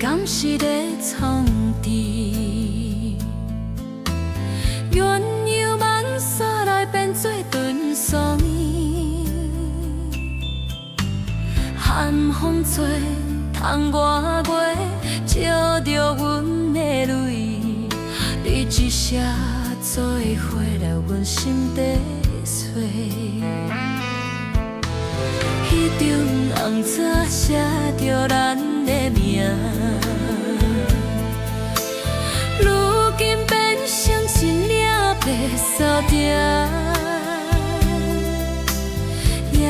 敢是咧创治？鸳鸯万煞来变做顿霜意，寒风吹，窗外月，照着阮的泪。你一写做伙来阮心底碎。迄张红纸写着咱的名，如今变成一领白扫帚，也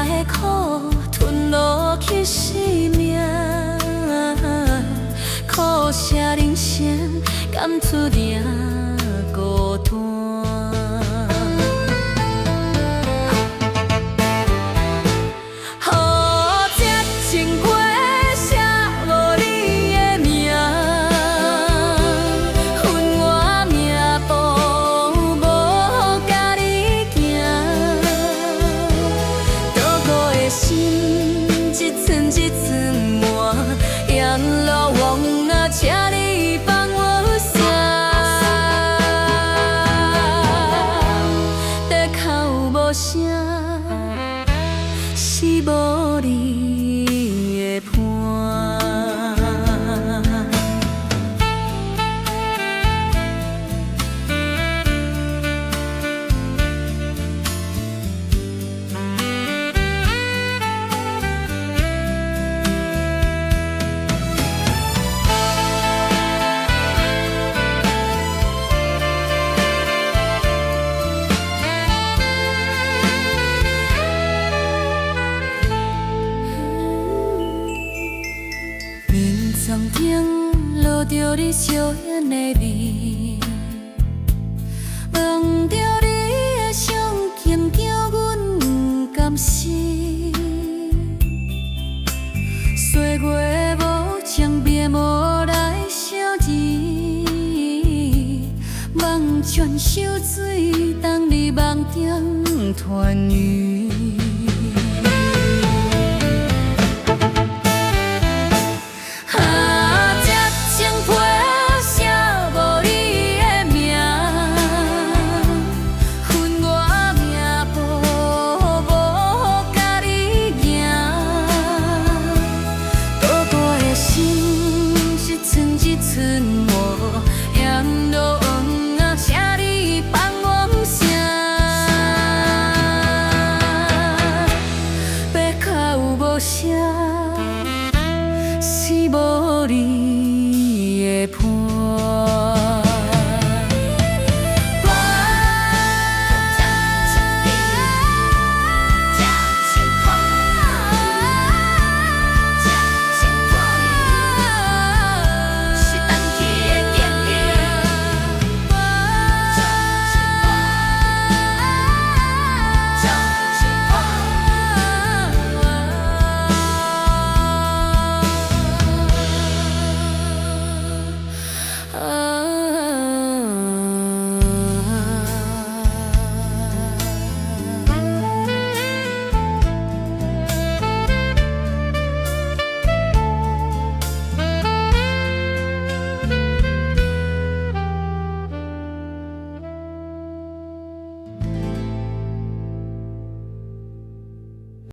会苦吞落去生命，苦涩人生甘注定孤单。老王啊，请你帮我写，地口无声，是无你的伴。床顶落着你笑颜的味，望着你的伤情，叫阮甘死。岁月无情，别无来相知，梦泉烧水，当你梦中团圆。是无你的伴。